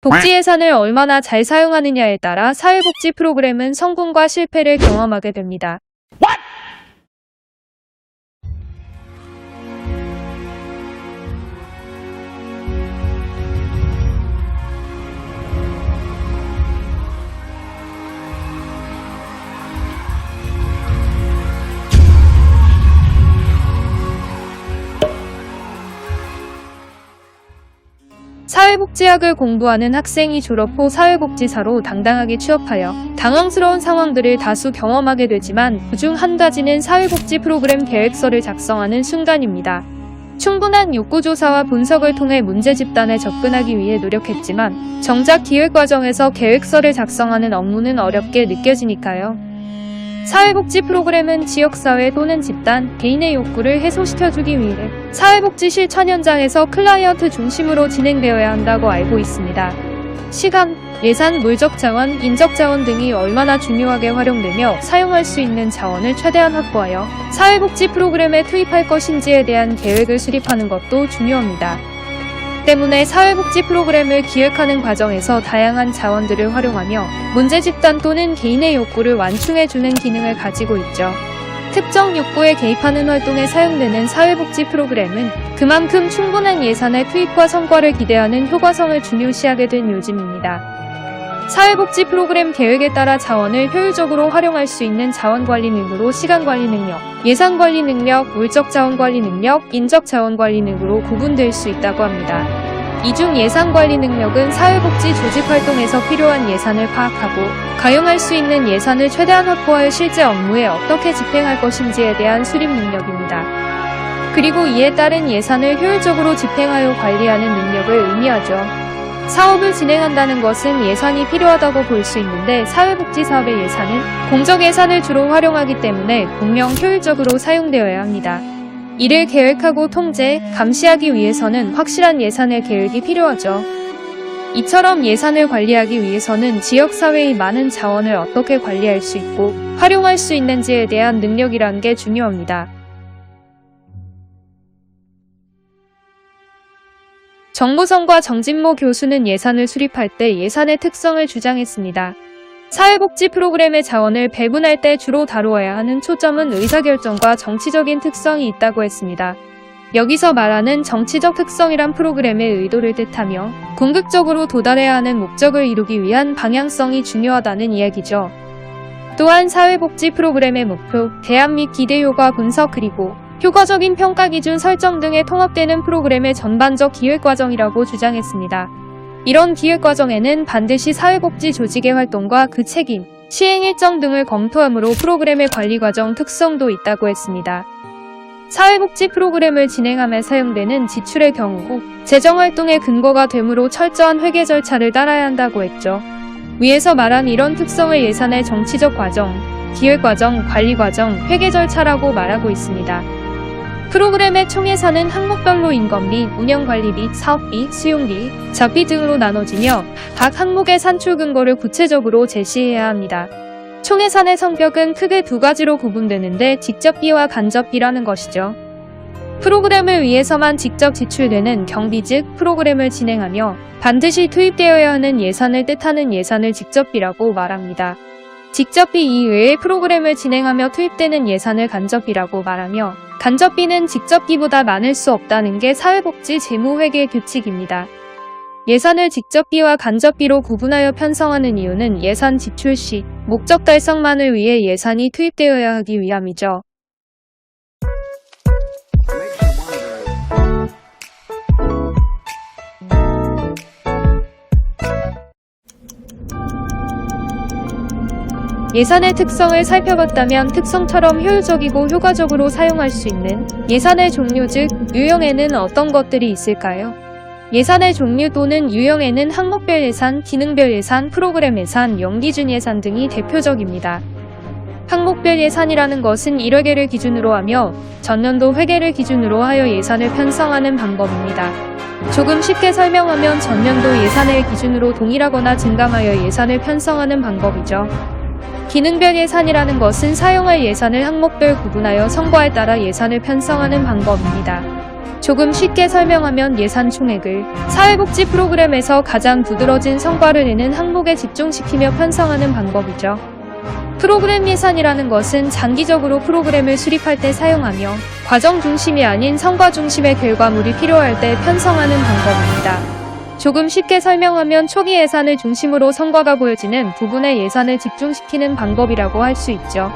복지 예산을 얼마나 잘 사용하느냐에 따라 사회복지 프로그램은 성공과 실패를 경험하게 됩니다. 사회복지학을 공부하는 학생이 졸업 후 사회복지사로 당당하게 취업하여 당황스러운 상황들을 다수 경험하게 되지만 그중 한 가지는 사회복지 프로그램 계획서를 작성하는 순간입니다. 충분한 욕구조사와 분석을 통해 문제 집단에 접근하기 위해 노력했지만 정작 기획 과정에서 계획서를 작성하는 업무는 어렵게 느껴지니까요. 사회복지 프로그램은 지역사회 또는 집단, 개인의 욕구를 해소시켜주기 위해 사회복지 실천 현장에서 클라이언트 중심으로 진행되어야 한다고 알고 있습니다. 시간, 예산, 물적 자원, 인적 자원 등이 얼마나 중요하게 활용되며 사용할 수 있는 자원을 최대한 확보하여 사회복지 프로그램에 투입할 것인지에 대한 계획을 수립하는 것도 중요합니다. 때문에 사회복지 프로그램을 기획하는 과정에서 다양한 자원들을 활용하며 문제 집단 또는 개인의 욕구를 완충해주는 기능을 가지고 있죠. 특정 욕구에 개입하는 활동에 사용되는 사회복지 프로그램은 그만큼 충분한 예산의 투입과 성과를 기대하는 효과성을 중요시하게 된 요즘입니다. 사회복지 프로그램 계획에 따라 자원을 효율적으로 활용할 수 있는 자원관리 능으로 시간관리 능력, 예산관리 능력, 물적 자원관리 능력, 인적 자원관리 능으로 구분될 수 있다고 합니다. 이 중 예산관리 능력은 사회복지 조직 활동에서 필요한 예산을 파악하고 가용할 수 있는 예산을 최대한 확보하여 실제 업무에 어떻게 집행할 것인지에 대한 수립 능력입니다. 그리고 이에 따른 예산을 효율적으로 집행하여 관리하는 능력을 의미하죠. 사업을 진행한다는 것은 예산이 필요하다고 볼 수 있는데 사회복지 사업의 예산은 공적 예산을 주로 활용하기 때문에 분명 효율적으로 사용되어야 합니다. 이를 계획하고 통제, 감시하기 위해서는 확실한 예산의 계획이 필요하죠. 이처럼 예산을 관리하기 위해서는 지역사회의 많은 자원을 어떻게 관리할 수 있고 활용할 수 있는지에 대한 능력이란 게 중요합니다. 정보성과 정진모 교수는 예산을 수립할 때 예산의 특성을 주장했습니다. 사회복지 프로그램의 자원을 배분할 때 주로 다루어야 하는 초점은 의사결정과 정치적인 특성이 있다고 했습니다. 여기서 말하는 정치적 특성이란 프로그램의 의도를 뜻하며 궁극적으로 도달해야 하는 목적을 이루기 위한 방향성이 중요하다는 이야기죠. 또한 사회복지 프로그램의 목표, 대안 및 기대 효과 분석 그리고 효과적인 평가 기준 설정 등에 통합되는 프로그램의 전반적 기획 과정이라고 주장했습니다. 이런 기획 과정에는 반드시 사회복지 조직의 활동과 그 책임, 시행 일정 등을 검토하므로 프로그램의 관리 과정 특성도 있다고 했습니다. 사회복지 프로그램을 진행함에 사용되는 지출의 경우 재정활동의 근거가 되므로 철저한 회계 절차를 따라야 한다고 했죠. 위에서 말한 이런 특성을 예산의 정치적 과정, 기획 과정, 관리 과정, 회계 절차라고 말하고 있습니다. 프로그램의 총예산은 항목별로 인건비, 운영관리비, 사업비, 수용비, 잡비 등으로 나눠지며 각 항목의 산출 근거를 구체적으로 제시해야 합니다. 총예산의 성격은 크게 두 가지로 구분되는데 직접비와 간접비라는 것이죠. 프로그램을 위해서만 직접 지출되는 경비 즉 프로그램을 진행하며 반드시 투입되어야 하는 예산을 뜻하는 예산을 직접비라고 말합니다. 직접비 이외의 프로그램을 진행하며 투입되는 예산을 간접비라고 말하며 간접비는 직접비보다 많을 수 없다는 게 사회복지 재무회계 규칙입니다. 예산을 직접비와 간접비로 구분하여 편성하는 이유는 예산 지출 시 목적 달성만을 위해 예산이 투입되어야 하기 위함이죠. 예산의 특성을 살펴봤다면 특성처럼 효율적이고 효과적으로 사용할 수 있는 예산의 종류 즉 유형에는 어떤 것들이 있을까요? 예산의 종류 또는 유형에는 항목별 예산, 기능별 예산, 프로그램 예산, 연기준 예산 등이 대표적입니다. 항목별 예산이라는 것은 1회계를 기준으로 하며 전년도 회계를 기준으로 하여 예산을 편성하는 방법입니다. 조금 쉽게 설명하면 전년도 예산을 기준으로 동일하거나 증감하여 예산을 편성하는 방법이죠. 기능별 예산이라는 것은 사용할 예산을 항목별 구분하여 성과에 따라 예산을 편성하는 방법입니다. 조금 쉽게 설명하면 예산 총액을 사회복지 프로그램에서 가장 두드러진 성과를 내는 항목에 집중시키며 편성하는 방법이죠. 프로그램 예산이라는 것은 장기적으로 프로그램을 수립할 때 사용하며 과정 중심이 아닌 성과 중심의 결과물이 필요할 때 편성하는 방법입니다. 조금 쉽게 설명하면 초기 예산을 중심으로 성과가 보여지는 부분에 예산을 집중시키는 방법이라고 할 수 있죠.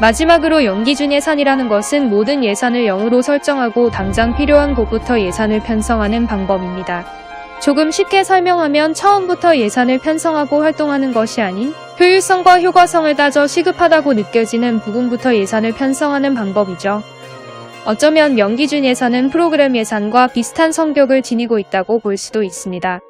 마지막으로 연기준 예산이라는 것은 모든 예산을 0으로 설정하고 당장 필요한 곳부터 예산을 편성하는 방법입니다. 조금 쉽게 설명하면 처음부터 예산을 편성하고 활동하는 것이 아닌 효율성과 효과성을 따져 시급하다고 느껴지는 부분부터 예산을 편성하는 방법이죠. 어쩌면 연기준 예산은 프로그램 예산과 비슷한 성격을 지니고 있다고 볼 수도 있습니다.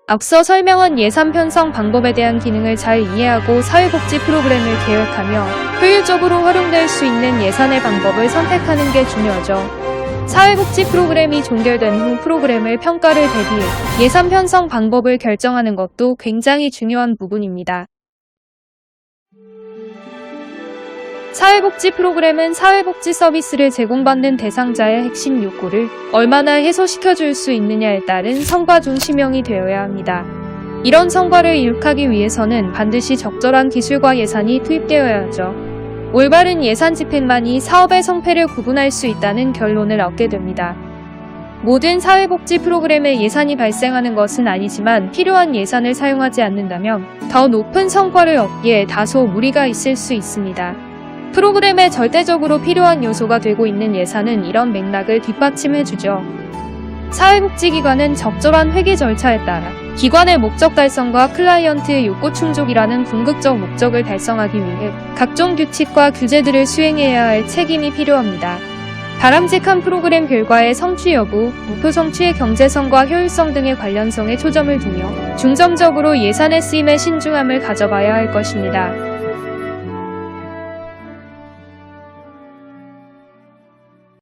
앞서 설명한 예산 편성 방법에 대한 기능을 잘 이해하고 사회복지 프로그램을 계획하며 효율적으로 활용될 수 있는 예산의 방법을 선택하는 게 중요하죠. 사회복지 프로그램이 종결된 후 프로그램을 평가를 대비해 예산 편성 방법을 결정하는 것도 굉장히 중요한 부분입니다. 사회복지 프로그램은 사회복지 서비스를 제공받는 대상자의 핵심 욕구를 얼마나 해소시켜줄 수 있느냐에 따른 성과 중심형이 되어야 합니다. 이런 성과를 이룩하기 위해서는 반드시 적절한 기술과 예산이 투입되어야 하죠. 올바른 예산 집행만이 사업의 성패를 구분할 수 있다는 결론을 얻게 됩니다. 모든 사회복지 프로그램에 예산이 발생하는 것은 아니지만 필요한 예산을 사용하지 않는다면 더 높은 성과를 얻기에 다소 무리가 있을 수 있습니다. 프로그램에 절대적으로 필요한 요소가 되고 있는 예산은 이런 맥락을 뒷받침해주죠. 사회복지기관은 적절한 회계 절차에 따라 기관의 목적 달성과 클라이언트의 욕구 충족이라는 궁극적 목적을 달성하기 위해 각종 규칙과 규제들을 수행해야 할 책임이 필요합니다. 바람직한 프로그램 결과의 성취 여부, 목표 성취의 경제성과 효율성 등의 관련성에 초점을 두며 중점적으로 예산의 쓰임에 신중함을 가져봐야 할 것입니다.